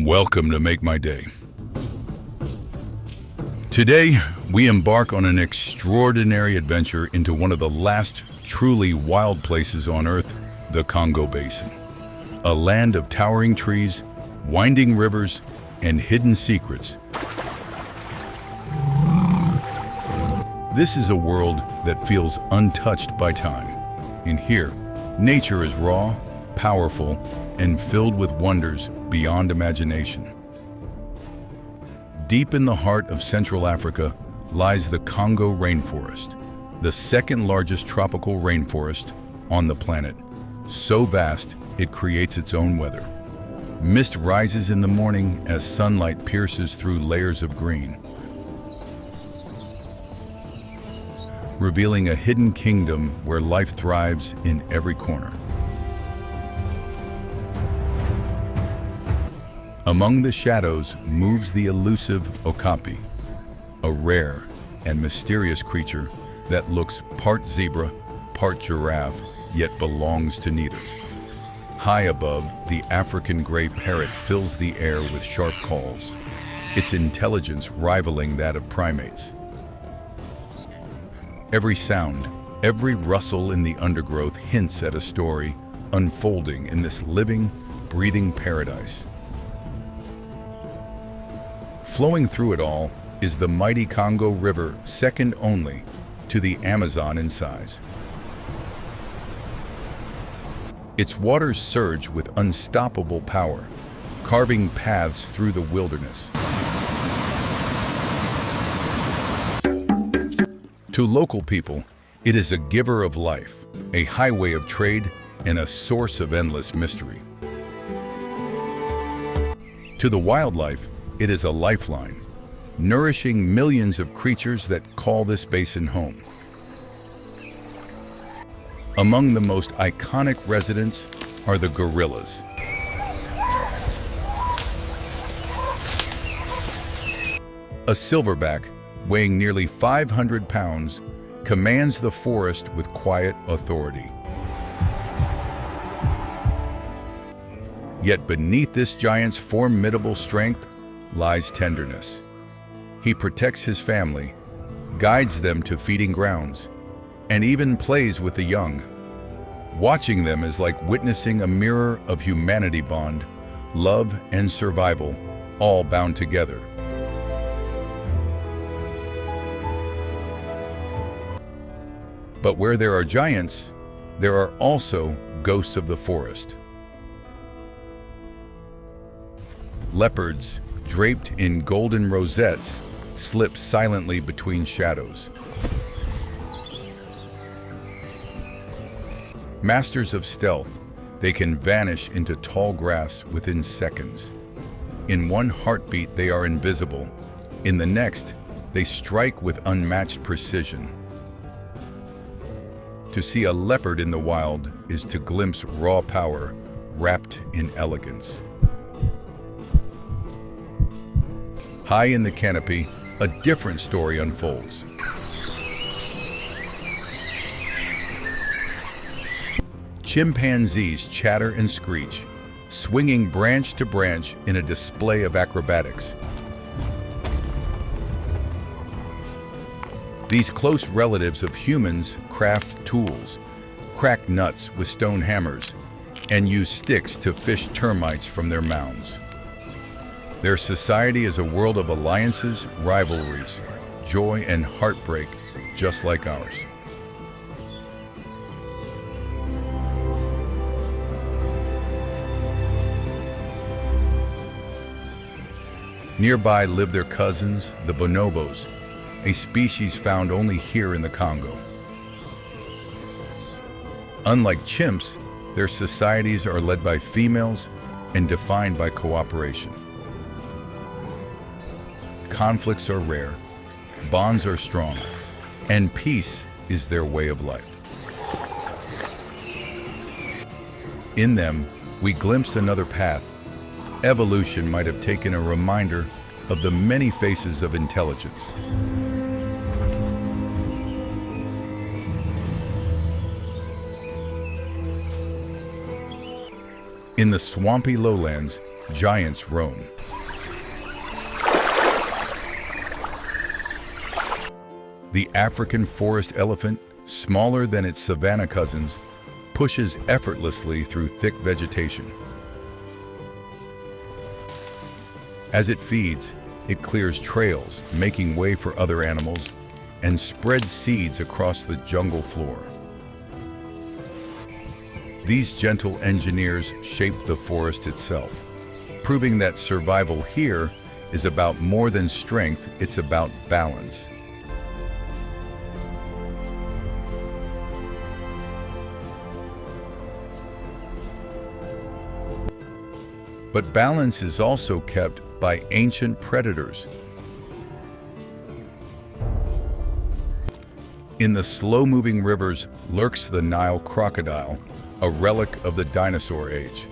Welcome to Make My Day. Today, we embark on an extraordinary adventure into one of the last truly wild places on Earth, the Congo Basin. A land of towering trees, winding rivers, and hidden secrets. This is a world that feels untouched by time. In here, nature is raw, powerful, and filled with wonders beyond imagination. Deep in the heart of Central Africa lies the Congo Rainforest, the second largest tropical rainforest on the planet, so vast it creates its own weather. Mist rises in the morning as sunlight pierces through layers of green, revealing a hidden kingdom where life thrives in every corner. Among the shadows moves the elusive okapi, a rare and mysterious creature that looks part zebra, part giraffe, yet belongs to neither. High above, the African gray parrot fills the air with sharp calls, its intelligence rivaling that of primates. Every sound, every rustle in the undergrowth hints at a story unfolding in this living, breathing paradise. Flowing through it all is the mighty Congo River, second only to the Amazon in size. Its waters surge with unstoppable power, carving paths through the wilderness. To local people, it is a giver of life, a highway of trade, and a source of endless mystery. To the wildlife, it is a lifeline, nourishing millions of creatures that call this basin home. Among the most iconic residents are the gorillas. A silverback, weighing nearly 500 pounds, commands the forest with quiet authority. Yet beneath this giant's formidable strength lies tenderness. He protects his family, guides them to feeding grounds, and even plays with the young. Watching them is like witnessing a mirror of humanity bond, love and survival, all bound together. But where there are giants, there are also ghosts of the forest. Leopards, draped in golden rosettes, slip silently between shadows. Masters of stealth, they can vanish into tall grass within seconds. In one heartbeat, they are invisible. In the next, they strike with unmatched precision. To see a leopard in the wild is to glimpse raw power wrapped in elegance. High in the canopy, a different story unfolds. Chimpanzees chatter and screech, swinging branch to branch in a display of acrobatics. These close relatives of humans craft tools, crack nuts with stone hammers, and use sticks to fish termites from their mounds. Their society is a world of alliances, rivalries, joy, and heartbreak, just like ours. Nearby live their cousins, the bonobos, a species found only here in the Congo. Unlike chimps, their societies are led by females and defined by cooperation. Conflicts are rare, bonds are strong, and peace is their way of life. In them, we glimpse another path. Evolution might have taken a reminder of the many faces of intelligence. In the swampy lowlands, giants roam. The African forest elephant, smaller than its savanna cousins, pushes effortlessly through thick vegetation. As it feeds, it clears trails, making way for other animals, and spreads seeds across the jungle floor. These gentle engineers shape the forest itself, proving that survival here is about more than strength, it's about balance. But balance is also kept by ancient predators. In the slow-moving rivers lurks the Nile crocodile, a relic of the dinosaur age.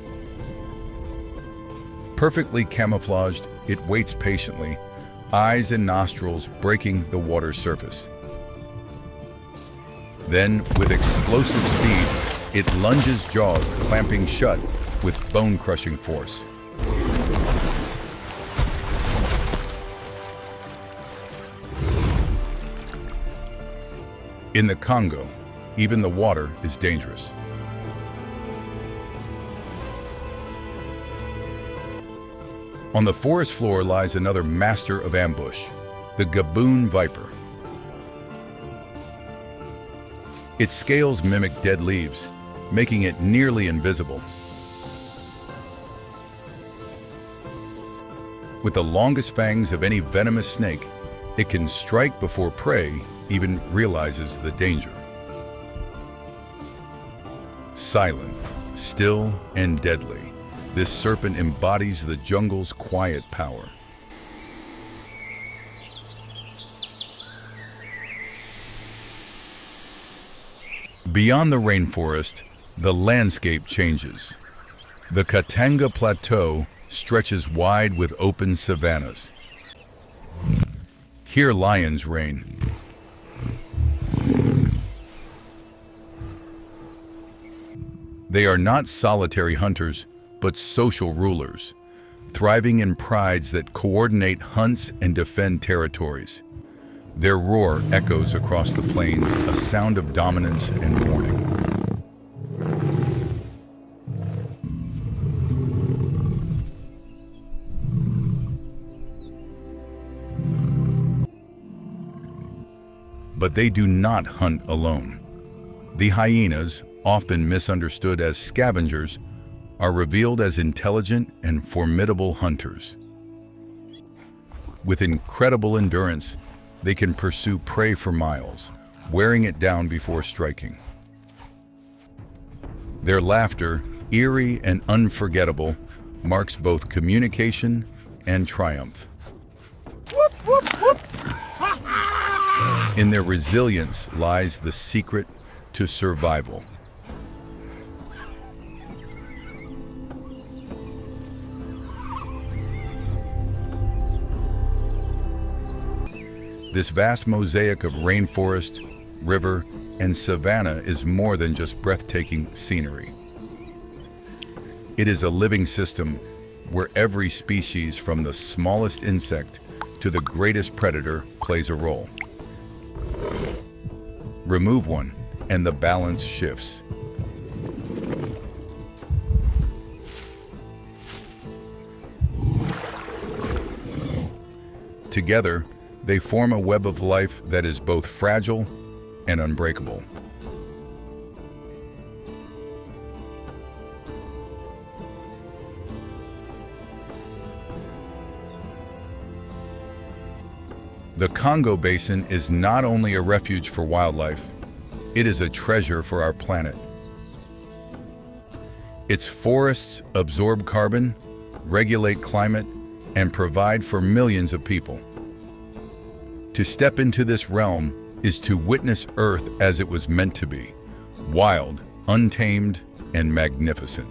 Perfectly camouflaged, it waits patiently, eyes and nostrils breaking the water's surface. Then, with explosive speed, it lunges, jaws clamping shut with bone-crushing force. In the Congo, even the water is dangerous. On the forest floor lies another master of ambush, the Gaboon viper. Its scales mimic dead leaves, making it nearly invisible. With the longest fangs of any venomous snake, it can strike before prey even realizes the danger. Silent, still, and deadly, this serpent embodies the jungle's quiet power. Beyond the rainforest, the landscape changes. The Katanga Plateau stretches wide with open savannas. Here lions reign. They are not solitary hunters, but social rulers, thriving in prides that coordinate hunts and defend territories. Their roar echoes across the plains, a sound of dominance and warning. But they do not hunt alone. The hyenas, often misunderstood as scavengers, are revealed as intelligent and formidable hunters. With incredible endurance, they can pursue prey for miles, wearing it down before striking. Their laughter, eerie and unforgettable, marks both communication and triumph. In their resilience lies the secret to survival. This vast mosaic of rainforest, river, and savanna is more than just breathtaking scenery. It is a living system where every species, from the smallest insect to the greatest predator, plays a role. Remove one, and the balance shifts. Together, they form a web of life that is both fragile and unbreakable. The Congo Basin is not only a refuge for wildlife, it is a treasure for our planet. Its forests absorb carbon, regulate climate, and provide for millions of people. To step into this realm is to witness Earth as it was meant to be, wild, untamed, and magnificent.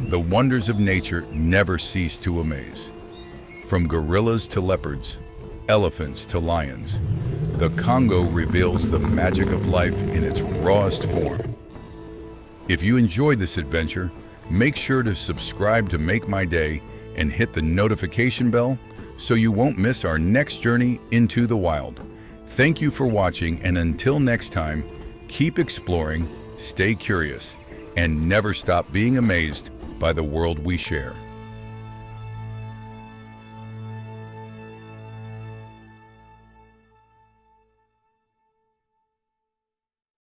The wonders of nature never cease to amaze. From gorillas to leopards, elephants to lions, the Congo reveals the magic of life in its rawest form. If you enjoyed this adventure, Make sure to subscribe to Make My Day and hit the notification bell so you won't miss our next journey into the wild. Thank you for watching, and until next time, keep exploring, stay curious, and never stop being amazed by the world we share.